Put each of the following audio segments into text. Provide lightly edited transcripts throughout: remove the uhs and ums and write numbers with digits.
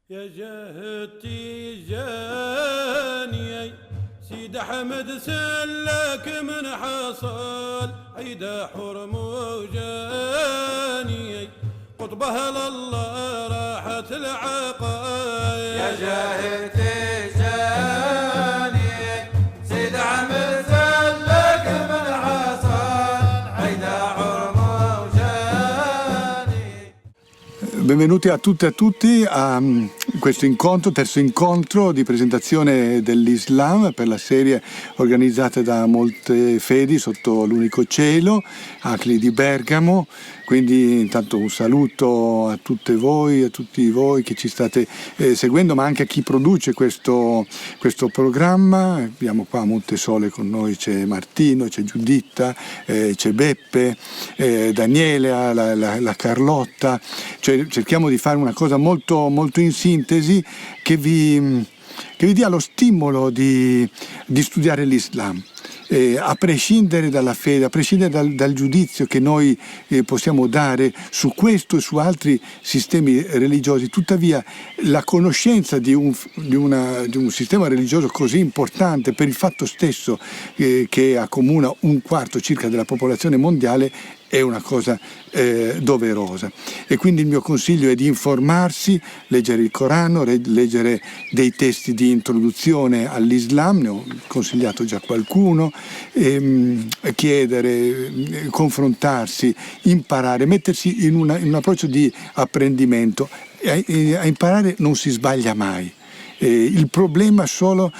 يا جهتي جاني سيد أحمد سلك من حصل عيدا حرم وجاني قطبها لله راحت العقايا يا جهتي جاني سيد أحمد سلك من حصل عيدا حرم وجاني. Benvenuti a tutte e a tutti a questo incontro, terzo incontro di presentazione dell'Islam per la serie organizzata da Molte Fedi sotto l'unico cielo, ACLI di Bergamo. Quindi intanto un saluto a tutte voi, a tutti voi che ci state seguendo, ma anche a chi produce questo programma. Abbiamo qua a Montesole con noi, c'è Martino, c'è Giuditta, c'è Beppe, Daniela, la Carlotta. Cioè, cerchiamo di fare una cosa molto, molto in sintesi che vi dia lo stimolo di studiare l'Islam. A prescindere dalla fede, a prescindere dal giudizio che noi possiamo dare su questo e su altri sistemi religiosi, tuttavia la conoscenza di un sistema religioso così importante per il fatto stesso che accomuna un quarto circa della popolazione mondiale è una cosa doverosa. E quindi il mio consiglio è di informarsi, leggere il Corano, leggere dei testi di introduzione all'Islam, ne ho consigliato già qualcuno, chiedere, confrontarsi, imparare, mettersi in un approccio di apprendimento. A imparare non si sbaglia mai. Il problema sono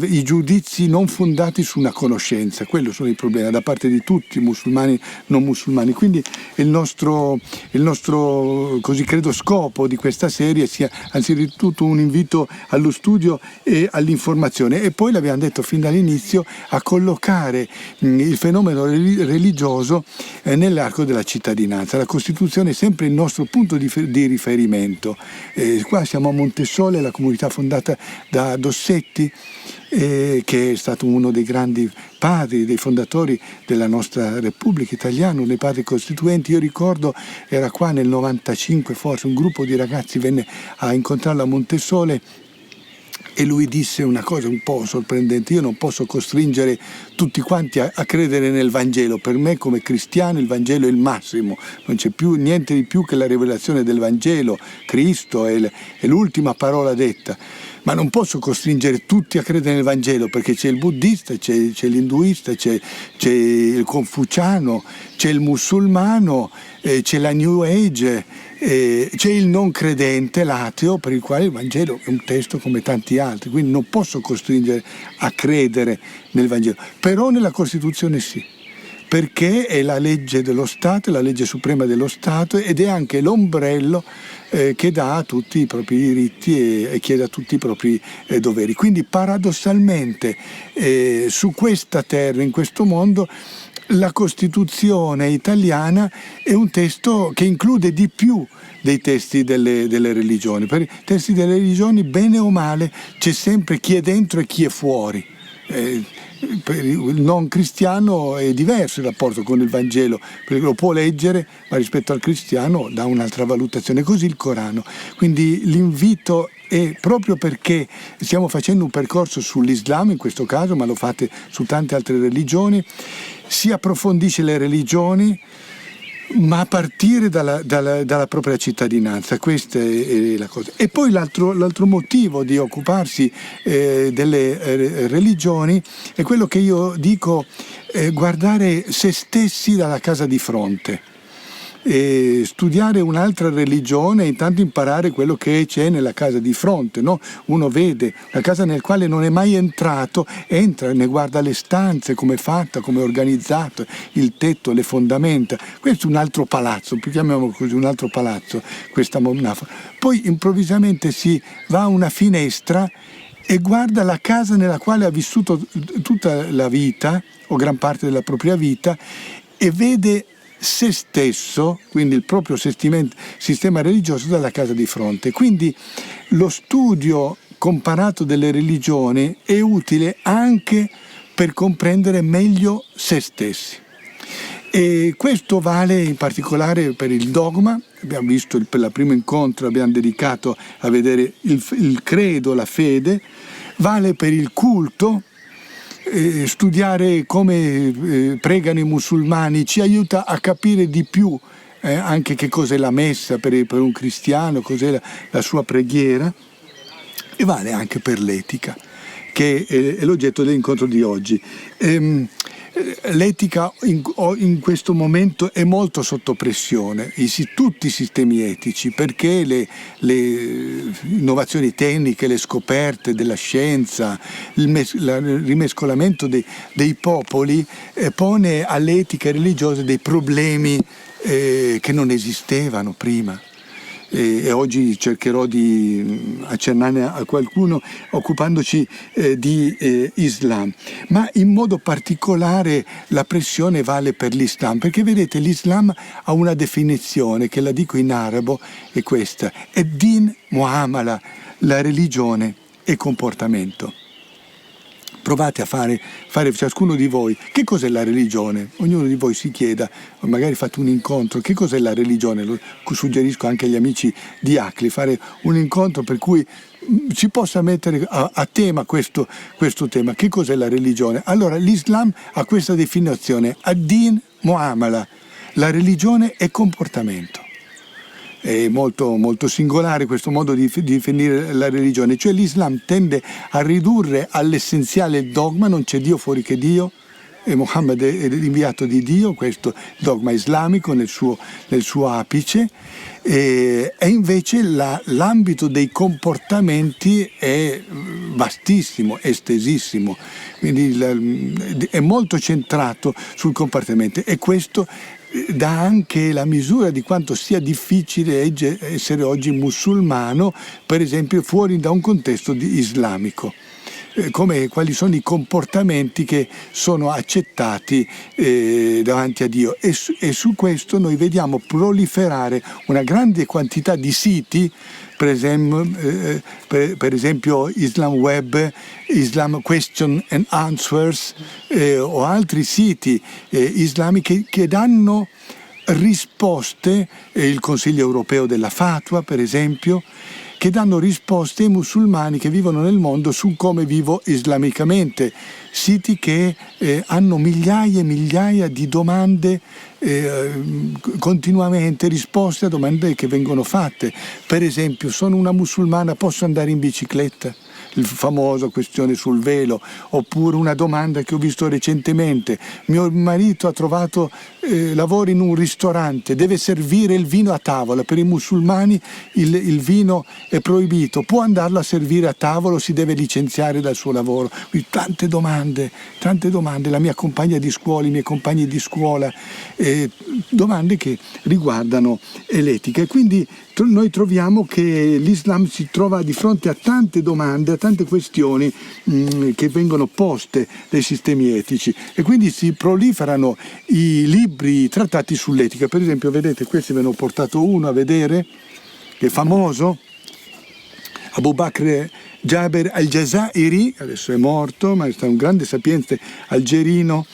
i giudizi non fondati su una conoscenza, quello sono i problemi da parte di tutti, musulmani, non musulmani. Quindi il nostro così credo scopo di questa serie sia anzitutto un invito allo studio e all'informazione, e poi l'abbiamo detto fin dall'inizio a collocare il fenomeno religioso nell'arco della cittadinanza. La Costituzione è sempre il nostro punto di riferimento. Qua siamo a Montesole, la comunità fondata da Dossetti, che è stato uno dei grandi padri, dei fondatori della nostra Repubblica Italiana, uno dei padri costituenti. Io ricordo, era qua nel 95 forse, un gruppo di ragazzi venne a incontrarlo a Montesole e lui disse una cosa un po' sorprendente: io non posso costringere tutti quanti a credere nel Vangelo, per me come cristiano il Vangelo è il massimo, non c'è più niente di più che la rivelazione del Vangelo, Cristo è l'ultima parola detta, ma non posso costringere tutti a credere nel Vangelo, perché c'è il buddista, c'è l'induista, c'è il confuciano, c'è il musulmano, c'è la New Age, c'è il non credente, l'ateo, per il quale il Vangelo è un testo come tanti altri, quindi non posso costringere a credere nel Vangelo, però nella Costituzione sì, perché è la legge dello Stato, è la legge suprema dello Stato ed è anche l'ombrello che dà a tutti i propri diritti e chiede a tutti i propri doveri. Quindi paradossalmente su questa terra, in questo mondo, la Costituzione italiana è un testo che include di più dei testi delle religioni. Per i testi delle religioni, bene o male, c'è sempre chi è dentro e chi è fuori. Per il non cristiano è diverso il rapporto con il Vangelo, perché lo può leggere, ma rispetto al cristiano dà un'altra valutazione, così il Corano. Quindi l'invito è, proprio perché stiamo facendo un percorso sull'Islam in questo caso, ma lo fate su tante altre religioni, si approfondisce le religioni, ma a partire dalla propria cittadinanza. Questa è la cosa. E poi l'altro motivo di occuparsi delle religioni è quello che io dico, guardare se stessi dalla casa di fronte. Studiare un'altra religione e intanto imparare quello che c'è nella casa di fronte, no? Uno vede una casa nel quale non è mai entrato, entra, ne guarda le stanze, come è fatta, come è organizzato, il tetto, le fondamenta. Questo è un altro palazzo, chiamiamolo così, un altro palazzo, questa monafora. Poi improvvisamente si va a una finestra e guarda la casa nella quale ha vissuto tutta la vita o gran parte della propria vita e vede se stesso, quindi il proprio sistema religioso, dalla casa di fronte. Quindi lo studio comparato delle religioni è utile anche per comprendere meglio se stessi. E questo vale in particolare per il dogma, abbiamo visto per il primo incontro, abbiamo dedicato a vedere il credo, la fede, vale per il culto. Studiare come pregano i musulmani ci aiuta a capire di più anche che cos'è la messa per un cristiano, cos'è la sua preghiera, e vale anche per l'etica, che è l'oggetto dell'incontro di oggi. L'etica in questo momento è molto sotto pressione, tutti i sistemi etici, perché le innovazioni tecniche, le scoperte della scienza, il rimescolamento dei popoli pone all'etica religiosa dei problemi che non esistevano prima. E oggi cercherò di accennare a qualcuno occupandoci di Islam, ma in modo particolare la pressione vale per l'Islam, perché vedete l'Islam ha una definizione che la dico in arabo, è questa: è din muamala, la religione e comportamento. Provate a fare ciascuno di voi, che cos'è la religione? Ognuno di voi si chieda, magari fate un incontro, che cos'è la religione? Lo suggerisco anche agli amici di ACLI, fare un incontro per cui si possa mettere a tema questo tema. Che cos'è la religione? Allora l'Islam ha questa definizione: ad-din muamala, la religione è comportamento. È molto, molto singolare questo modo di definire la religione, cioè l'Islam tende a ridurre all'essenziale il dogma: non c'è Dio fuori che Dio, e Muhammad è l'inviato di Dio, questo dogma islamico nel suo apice, e invece l'ambito dei comportamenti è vastissimo, estesissimo, quindi è molto centrato sul comportamento, e questo dà anche la misura di quanto sia difficile essere oggi musulmano, per esempio fuori da un contesto islamico. Quali sono i comportamenti che sono accettati davanti a Dio, e su questo noi vediamo proliferare una grande quantità di siti, per esempio Islam Web, Islam Question and Answers, o altri siti islamici che danno risposte, il Consiglio Europeo della Fatwa per esempio, che danno risposte ai musulmani che vivono nel mondo su come vivo islamicamente, siti che hanno migliaia e migliaia di domande continuamente, risposte a domande che vengono fatte. Per esempio, sono una musulmana, posso andare in bicicletta? Il famoso questione sul velo. Oppure una domanda che ho visto recentemente: mio marito ha trovato lavoro in un ristorante, deve servire il vino a tavola, per i musulmani il vino è proibito, può andarlo a servire a tavola o si deve licenziare dal suo lavoro? Quindi tante domande, la mia compagna di scuola, i miei compagni di scuola, domande che riguardano l'etica. E quindi noi troviamo che l'Islam si trova di fronte a tante domande, a tante questioni che vengono poste dai sistemi etici, e quindi si proliferano i libri trattati sull'etica. Per esempio, vedete, questi ve ne ho portato uno a vedere, che è famoso, Abu Bakr Jaber al-Jazairi, adesso è morto, ma è stato un grande sapiente algerino,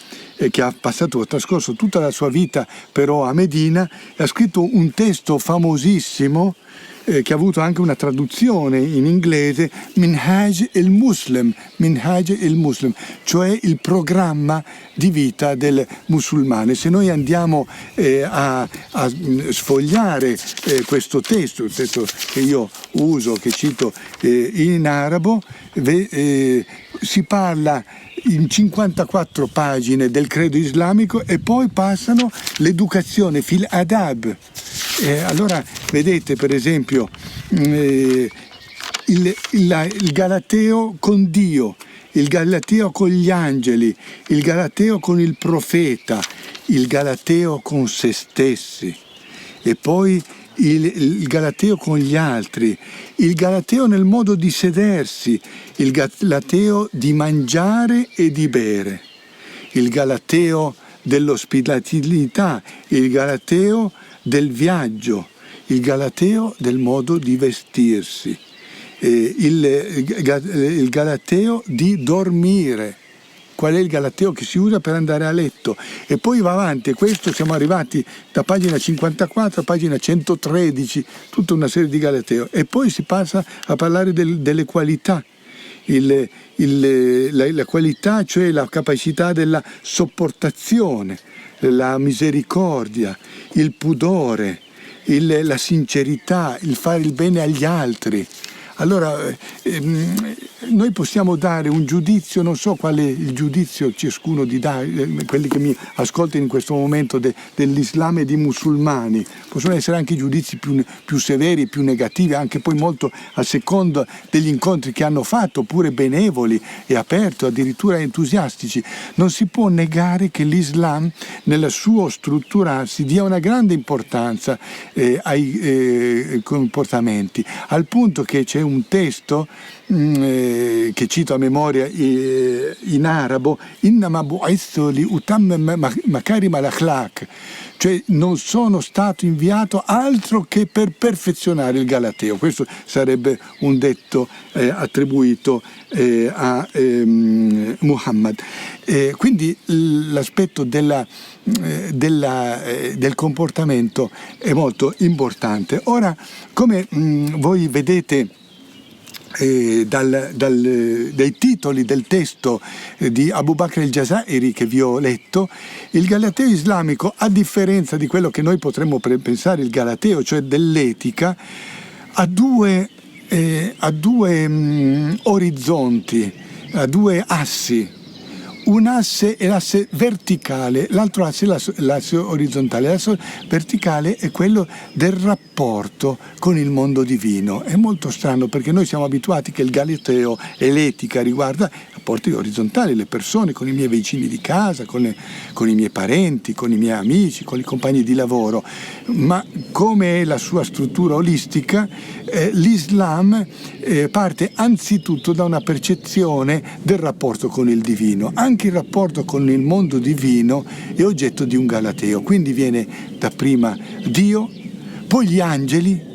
che ha trascorso tutta la sua vita però a Medina, e ha scritto un testo famosissimo che ha avuto anche una traduzione in inglese, Minhaj il-Muslim, cioè il programma di vita del musulmane. Se noi andiamo a sfogliare questo testo, il testo che io uso, che cito in arabo, si parla in 54 pagine del credo islamico, e poi passano l'educazione fil adab. Allora vedete, per esempio, il galateo con Dio, il galateo con gli angeli, il galateo con il profeta, il galateo con se stessi, e poi il galateo con gli altri, il galateo nel modo di sedersi, il galateo di mangiare e di bere, il galateo dell'ospitalità, il galateo del viaggio, il galateo del modo di vestirsi, il galateo di dormire. qual è il galateo che si usa per andare a letto, e poi va avanti, e questo siamo arrivati da pagina 54 a pagina 113, tutta una serie di galateo, e poi si passa a parlare delle qualità. La qualità, cioè la capacità della sopportazione, la misericordia, il pudore, la sincerità, il fare il bene agli altri. Allora noi possiamo dare un giudizio, non so qual è il giudizio ciascuno di quelli che mi ascoltano in questo momento dell'Islam e di musulmani, possono essere anche giudizi più severi, più negativi, anche poi molto a seconda degli incontri che hanno fatto, oppure benevoli e aperti, addirittura entusiastici. Non si può negare che l'Islam nel suo strutturarsi dia una grande importanza ai comportamenti, al punto che c'è un testo che cito a memoria in arabo, innama bu'ithtu li utammima makarim al-akhlaq, cioè non sono stato inviato altro che per perfezionare il galateo. Questo sarebbe un detto attribuito a Muhammad. Quindi l'aspetto del comportamento è molto importante. Ora, come voi vedete dai titoli del testo di Abu Bakr al-Jazairi che vi ho letto, il galateo islamico, a differenza di quello che noi potremmo pensare il galateo, cioè dell'etica, ha due orizzonti, ha due assi. Un asse è l'asse verticale, l'altro asse è l'asse orizzontale. L'asse verticale è quello del rapporto con il mondo divino. È molto strano perché noi siamo abituati che il galateo e l'etica riguarda rapporti orizzontali, le persone, con i miei vicini di casa, con i miei parenti, con i miei amici, con i compagni di lavoro. Ma come è la sua struttura olistica, l'Islam parte anzitutto da una percezione del rapporto con il divino. Anche il rapporto con il mondo divino è oggetto di un galateo, quindi viene dapprima Dio, poi gli angeli,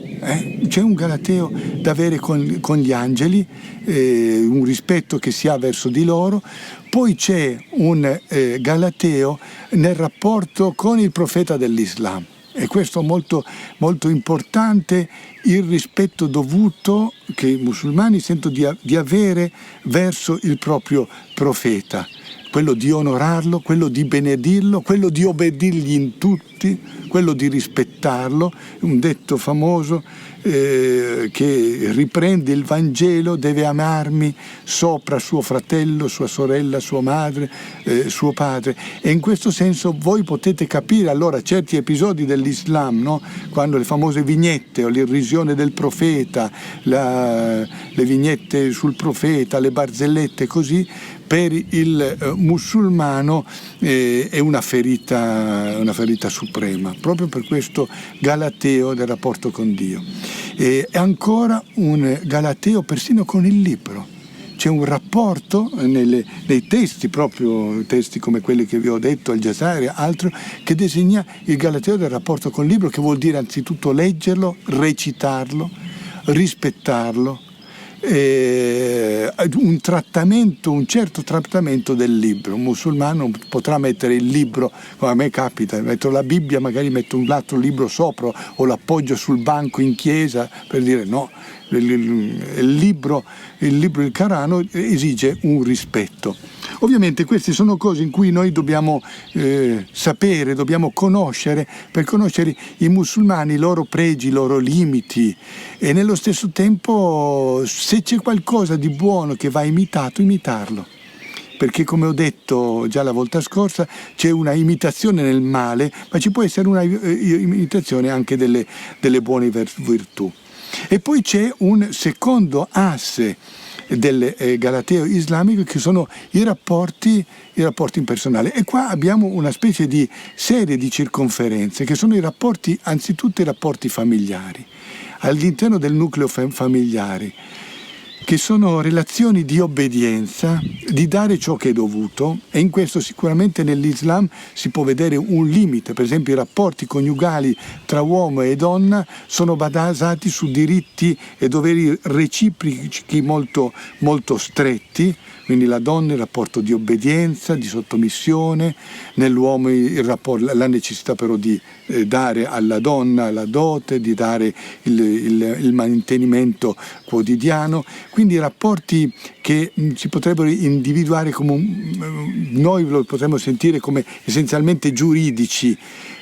c'è un galateo da avere con gli angeli, un rispetto che si ha verso di loro, poi c'è un galateo nel rapporto con il profeta dell'Islam. E questo molto, molto importante, il rispetto dovuto che i musulmani sentono di avere verso il proprio profeta, quello di onorarlo, quello di benedirlo, quello di obbedirgli in tutti, quello di rispettarlo. Un detto famoso che riprende il Vangelo: deve amarmi sopra suo fratello, sua sorella, sua madre, suo padre. E in questo senso voi potete capire allora certi episodi dell'Islam, no? Quando le famose vignette o l'irrisione del profeta, le vignette sul profeta, le barzellette così, per il musulmano è una ferita suprema, proprio per questo galateo del rapporto con Dio. E ancora un galateo persino con il libro. C'è un rapporto nei testi, proprio testi come quelli che vi ho detto, al-Jazairi e altro, che designa il galateo del rapporto con il libro, che vuol dire anzitutto leggerlo, recitarlo, rispettarlo, un certo trattamento del libro. Un musulmano potrà mettere il libro, come a me capita, metto la Bibbia, magari metto un altro libro sopra o l'appoggio sul banco in chiesa, per dire no, il libro del Corano esige un rispetto. Ovviamente queste sono cose in cui noi dobbiamo sapere, dobbiamo conoscere, per conoscere i musulmani, i loro pregi, i loro limiti, e nello stesso tempo, se c'è qualcosa di buono che va imitato, imitarlo. Perché, come ho detto già la volta scorsa, c'è una imitazione nel male, ma ci può essere una imitazione anche delle buone virtù. E poi c'è un secondo asse del galateo islamico, che sono i rapporti impersonali. E qua abbiamo una specie di serie di circonferenze, che sono anzitutto i rapporti familiari. All'interno del nucleo familiare che sono relazioni di obbedienza, di dare ciò che è dovuto, e in questo sicuramente nell'Islam si può vedere un limite. Per esempio i rapporti coniugali tra uomo e donna sono basati su diritti e doveri reciproci molto, molto stretti. Quindi la donna il rapporto di obbedienza, di sottomissione, nell'uomo la necessità però di dare alla donna la dote, di dare il mantenimento quotidiano, quindi rapporti che si potrebbero individuare come noi lo potremmo sentire come essenzialmente giuridici,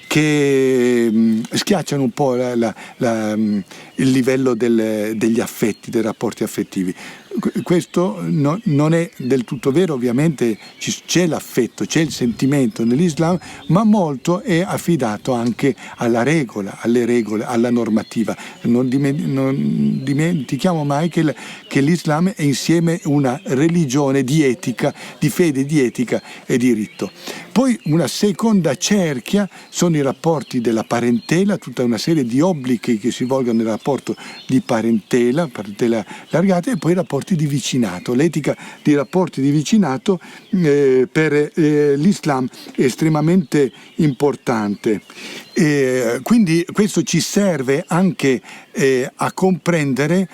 che schiacciano un po' il livello degli affetti, dei rapporti affettivi. Questo non è del tutto vero, ovviamente c'è l'affetto, c'è il sentimento nell'Islam, ma molto è affidato anche alla regola, alle regole, alla normativa. Non dimentichiamo mai che l'Islam è insieme una religione di etica, di fede, di etica e diritto. Poi una seconda cerchia sono i rapporti della parentela, tutta una serie di obblighi che si svolgono nel rapporto di parentela allargata, e poi i rapporti di vicinato. L'etica dei rapporti di vicinato per l'Islam è estremamente importante. Quindi questo ci serve anche a comprendere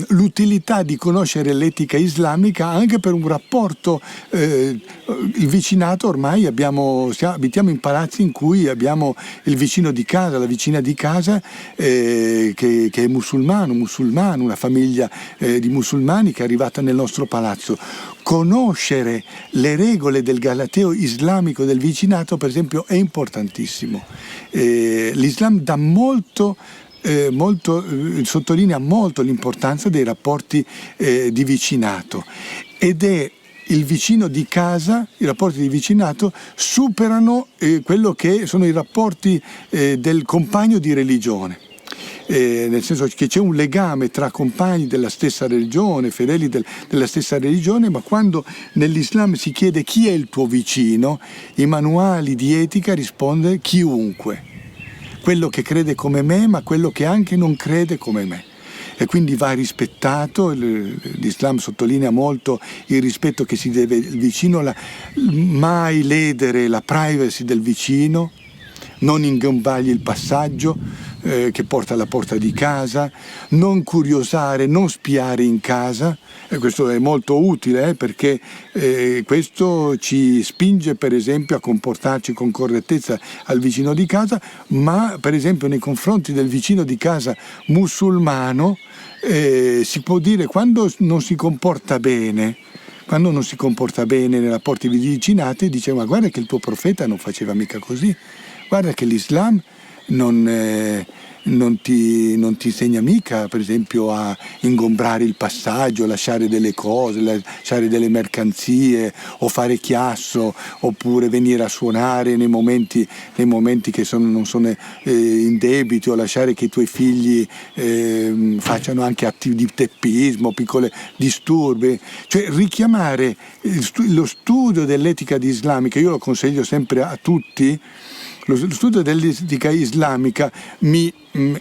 l'utilità di conoscere l'etica islamica anche per un rapporto. Il vicinato, ormai abitiamo in palazzi in cui abbiamo il vicino di casa, la vicina di casa che è musulmano, una famiglia di musulmani che è arrivata nel nostro palazzo. Conoscere le regole del galateo islamico del vicinato, per esempio, è importantissimo. L'Islam dà sottolinea molto l'importanza dei rapporti di vicinato, ed è il vicino di casa, i rapporti di vicinato superano quello che sono i rapporti del compagno di religione. Nel senso che c'è un legame tra compagni della stessa religione, fedeli della stessa religione, ma quando nell'Islam si chiede chi è il tuo vicino, i manuali di etica rispondono chiunque, quello che crede come me, ma quello che anche non crede come me. E quindi va rispettato. L'Islam sottolinea molto il rispetto che si deve al vicino, mai ledere la privacy del vicino, non ingombargli il passaggio che porta alla porta di casa, non curiosare, non spiare in casa, e questo è molto utile perché questo ci spinge per esempio a comportarci con correttezza al vicino di casa, ma per esempio nei confronti del vicino di casa musulmano si può dire quando non si comporta bene nei rapporti di vicinate, dice: ma guarda che il tuo profeta non faceva mica così, guarda che l'Islam non ti insegna mica, per esempio, a ingombrare il passaggio, lasciare delle cose, lasciare delle mercanzie, o fare chiasso, oppure venire a suonare nei momenti che non sono in debito, o lasciare che i tuoi figli facciano anche atti di teppismo, piccoli disturbi. Cioè richiamare lo studio dell'etica islamica, io lo consiglio sempre a tutti. Lo studio dell'etica islamica mi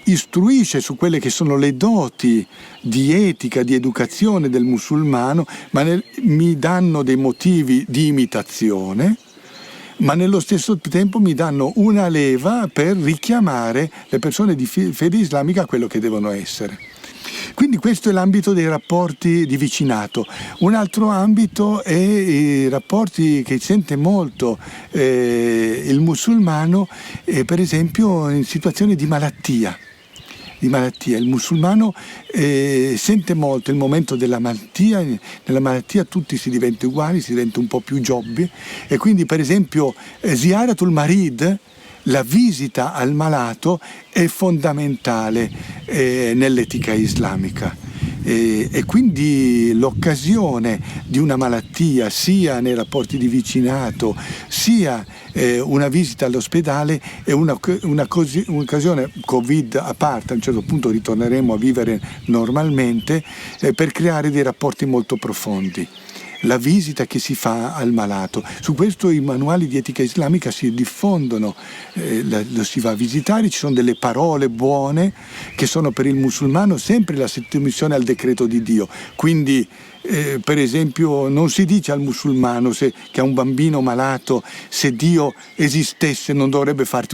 istruisce su quelle che sono le doti di etica, di educazione del musulmano, ma mi danno dei motivi di imitazione, ma nello stesso tempo mi danno una leva per richiamare le persone di fede islamica a quello che devono essere. Quindi questo è l'ambito dei rapporti di vicinato. Un altro ambito è i rapporti che sente molto il musulmano, per esempio in situazioni di malattia. Il musulmano sente molto il momento della malattia. Nella malattia tutti si diventa uguali, si diventa un po' più giobbi, e quindi per esempio ziyaratul marid, la visita al malato, è fondamentale nell'etica islamica, e quindi l'occasione di una malattia, sia nei rapporti di vicinato sia una visita all'ospedale, è un'occasione, Covid a parte, a un certo punto ritorneremo a vivere normalmente, per creare dei rapporti molto profondi. la visita che si fa al malato. Su questo i manuali di etica islamica si diffondono, lo si va a visitare, ci sono delle parole buone che sono per il musulmano sempre la sottomissione al decreto di Dio. Quindi per esempio non si dice al musulmano che ha un bambino malato, se Dio esistesse non dovrebbe fare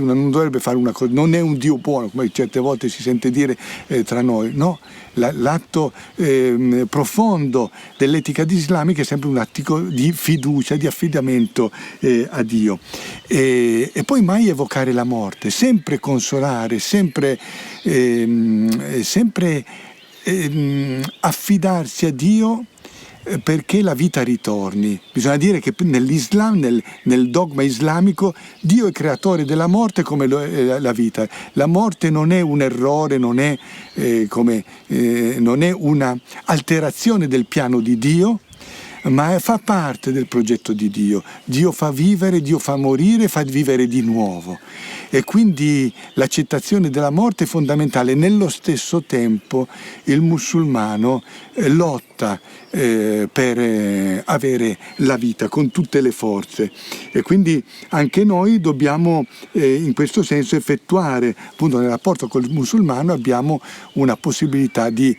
una cosa, non è un Dio buono, come certe volte si sente dire tra noi, no? L'atto profondo dell'etica islamica è sempre un atto di fiducia, di affidamento a Dio, e poi mai evocare la morte, sempre consolare, sempre affidarsi a Dio perché la vita ritorni. Bisogna dire che nell'Islam, nel dogma islamico, Dio è creatore della morte come la vita. La morte non è un errore, non è una alterazione del piano di Dio, ma fa parte del progetto di Dio. Dio fa vivere, Dio fa morire, fa vivere di nuovo. E quindi l'accettazione della morte è fondamentale. Nello stesso tempo il musulmano lotta per avere la vita con tutte le forze, e quindi anche noi dobbiamo in questo senso effettuare, appunto nel rapporto col musulmano abbiamo una possibilità di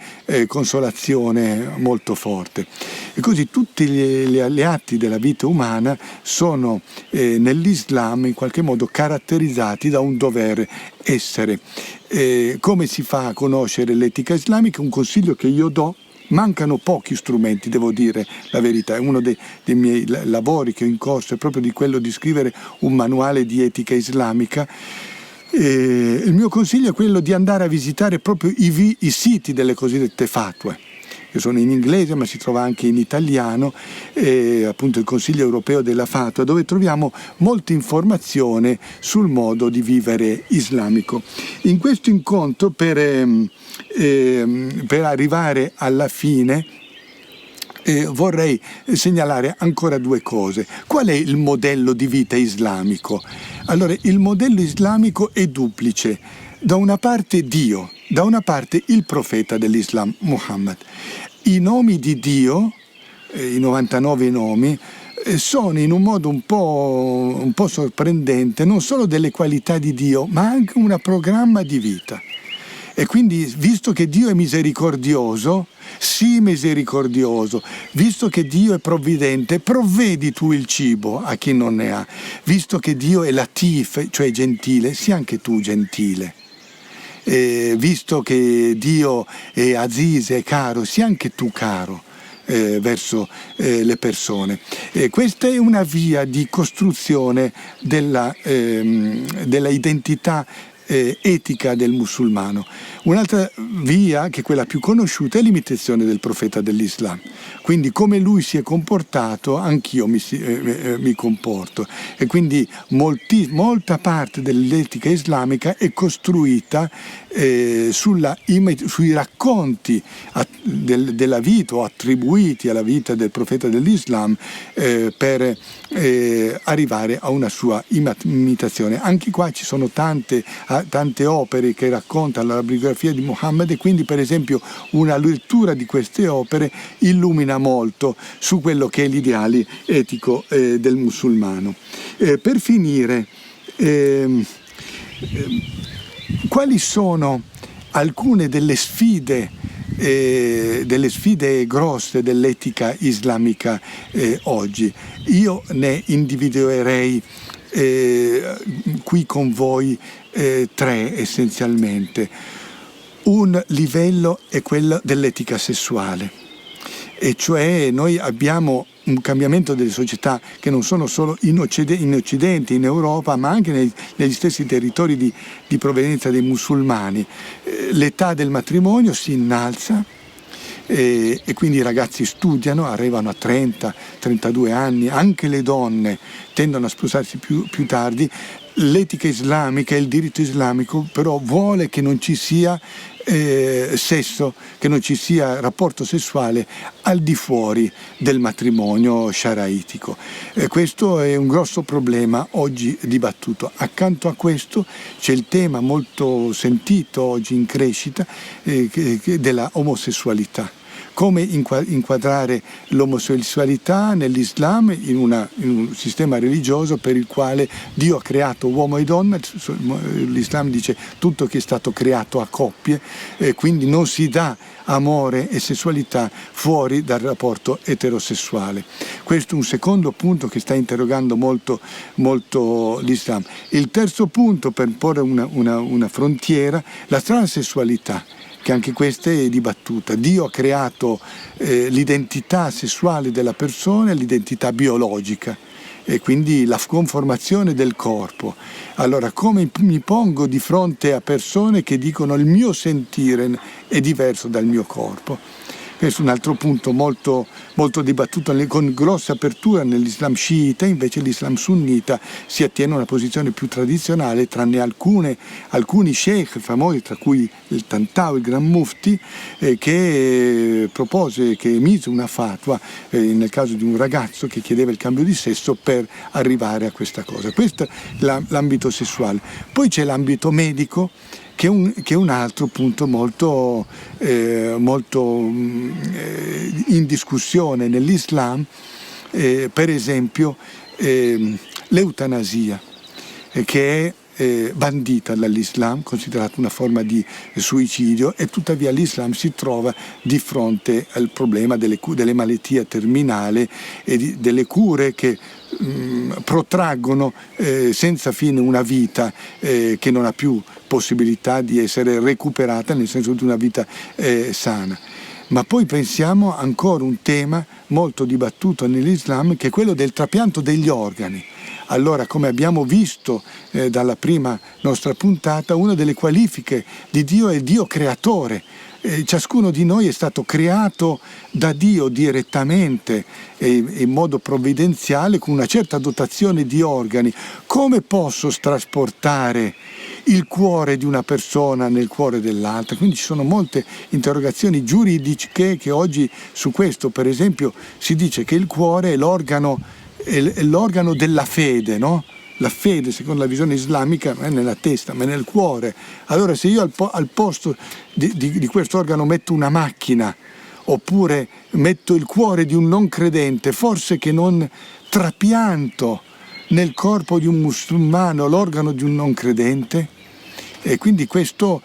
consolazione molto forte. E così tutti gli atti della vita umana sono nell'Islam in qualche modo caratterizzati da un dover essere. Come si fa a conoscere l'etica islamica? Un consiglio che io do: mancano pochi strumenti, devo dire la verità. È uno dei miei lavori che ho in corso, è proprio di quello di scrivere un manuale di etica islamica. Il mio consiglio è quello di andare a visitare proprio i siti delle cosiddette fatwe, che sono in inglese ma si trova anche in italiano, appunto il Consiglio Europeo della Fatwa, dove troviamo molta informazione sul modo di vivere islamico. In questo incontro, per arrivare alla fine, vorrei segnalare ancora due cose. Qual è il modello di vita islamico? Allora, il modello islamico è duplice. Da una parte Dio, da una parte il profeta dell'Islam, Muhammad. I nomi di Dio, i 99 nomi, sono in un modo un po' sorprendente non solo delle qualità di Dio, ma anche un programma di vita. E quindi, visto che Dio è misericordioso, sii misericordioso. Visto che Dio è provvidente, provvedi tu il cibo a chi non ne ha. Visto che Dio è latif, cioè gentile, sii anche tu gentile. Visto che Dio è aziz, è caro, sii anche tu caro verso le persone. Questa è una via di costruzione della identità etica del musulmano. Un'altra via, che è quella più conosciuta, è l'imitazione del profeta dell'Islam. Quindi come lui si è comportato, anch'io mi comporto. E quindi molta parte dell'etica islamica è costruita sui racconti della vita o attribuiti alla vita del profeta dell'Islam per arrivare a una sua imitazione. Anche qua ci sono tante opere che raccontano la biografia di Muhammad, e quindi per esempio una lettura di queste opere illumina molto su quello che è l'ideale etico del musulmano. Per finire, quali sono alcune delle sfide grosse dell'etica islamica oggi? Io ne individuerei qui con voi tre essenzialmente. Un livello è quello dell'etica sessuale, e cioè noi abbiamo un cambiamento delle società che non sono solo in Occidente, in Europa, ma anche negli stessi territori di provenienza dei musulmani. L'età del matrimonio si innalza, e quindi i ragazzi studiano, arrivano a 30-32 anni, anche le donne tendono a sposarsi più tardi. L'etica islamica e il diritto islamico però vuole che non ci sia sesso, che non ci sia rapporto sessuale al di fuori del matrimonio sciaraitico. Questo è un grosso problema oggi dibattuto. Accanto a questo c'è il tema molto sentito oggi in crescita della omosessualità. come inquadrare l'omosessualità nell'Islam in un sistema religioso per il quale Dio ha creato uomo e donna. L'Islam dice tutto che è stato creato a coppie, quindi non si dà amore e sessualità fuori dal rapporto eterosessuale. Questo è un secondo punto che sta interrogando molto, molto l'Islam. Il terzo punto, per porre una frontiera, la transessualità, che anche questa è dibattuta. Dio ha creato l'identità sessuale della persona e l'identità biologica, e quindi la conformazione del corpo. Allora, come mi pongo di fronte a persone che dicono il mio sentire è diverso dal mio corpo? Questo è un altro punto molto, molto dibattuto, con grossa apertura nell'Islam sciita. Invece l'Islam sunnita si attiene a una posizione più tradizionale, tranne alcuni sheikh famosi, tra cui il Tantawi, il Gran Mufti, che emise una fatwa nel caso di un ragazzo che chiedeva il cambio di sesso per arrivare a questa cosa. Questo è l'ambito sessuale. Poi c'è l'ambito medico, che è un altro punto molto in discussione nell'Islam, per esempio l'eutanasia, che è bandita dall'Islam, considerata una forma di suicidio, e tuttavia l'Islam si trova di fronte al problema delle malattie terminali e delle cure che protraggono senza fine una vita che non ha più possibilità di essere recuperata, nel senso di una vita sana. Ma poi pensiamo ancora un tema molto dibattuto nell'Islam, che è quello del trapianto degli organi. Allora, come abbiamo visto dalla prima nostra puntata, una delle qualifiche di Dio è il Dio creatore. Ciascuno di noi è stato creato da Dio direttamente e in modo provvidenziale, con una certa dotazione di organi. Come posso trasportare il cuore di una persona nel cuore dell'altra? Quindi ci sono molte interrogazioni giuridiche che oggi su questo, per esempio, si dice che il cuore è l'organo della fede, no? La fede, secondo la visione islamica, non è nella testa, ma è nel cuore. Allora, se io al posto di questo organo metto una macchina, oppure metto il cuore di un non credente, forse che non trapianto nel corpo di un musulmano l'organo di un non credente? E quindi questo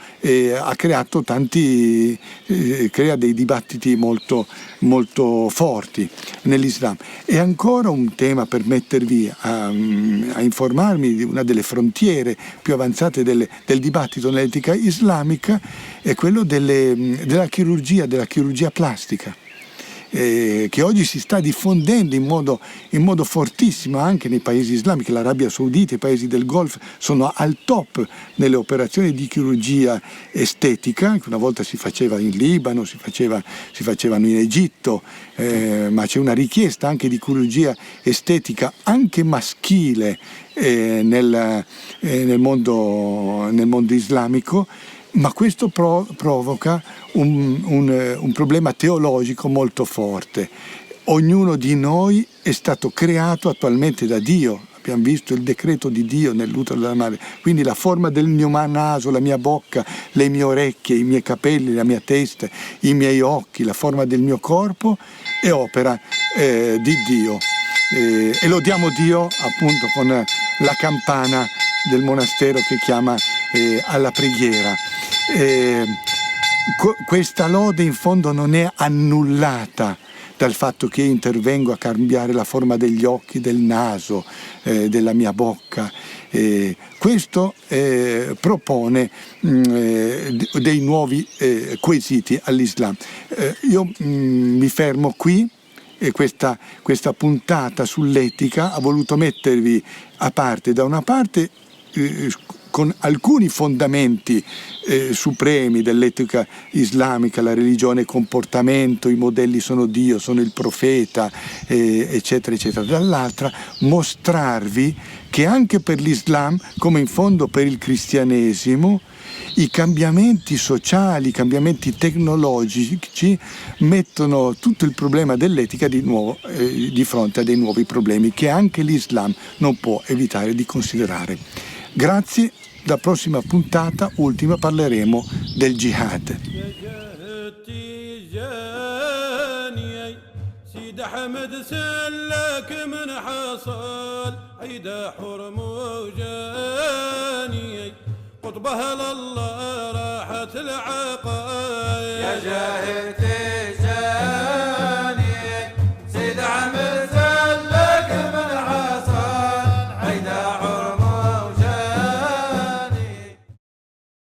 ha creato crea dei dibattiti molto, molto forti nell'Islam. E ancora un tema, per mettervi a informarmi di una delle frontiere più avanzate del dibattito nell'etica islamica, è quello della chirurgia plastica, che oggi si sta diffondendo in modo fortissimo anche nei paesi islamici. L'Arabia Saudita, i paesi del Golfo sono al top nelle operazioni di chirurgia estetica, che una volta si faceva in Libano, si facevano in Egitto, ma c'è una richiesta anche di chirurgia estetica anche maschile nel mondo islamico. Ma questo provoca un problema teologico molto forte. Ognuno di noi è stato creato attualmente da Dio. Abbiamo visto il decreto di Dio nell'utero della madre. Quindi la forma del mio naso, la mia bocca, le mie orecchie, i miei capelli, la mia testa, i miei occhi, la forma del mio corpo è opera di Dio. E lodiamo Dio appunto con la campana del monastero che chiama alla preghiera. Questa lode in fondo non è annullata dal fatto che intervengo a cambiare la forma degli occhi, del naso, della mia bocca. Questo propone dei nuovi quesiti all'Islam. Io mi fermo qui. E questa puntata sull'etica ha voluto mettervi a parte, da una parte con alcuni fondamenti supremi dell'etica islamica, la religione, il comportamento, i modelli sono Dio, sono il profeta, eccetera, eccetera. Dall'altra mostrarvi che anche per l'Islam, come in fondo per il cristianesimo, i cambiamenti sociali, i cambiamenti tecnologici mettono tutto il problema dell'etica di nuovo di fronte a dei nuovi problemi che anche l'Islam non può evitare di considerare. Grazie, la prossima puntata, ultima, parleremo del jihad. متسلك من حصل عيد حرم وجاني قطبها لله راحت العقايد يا جاهل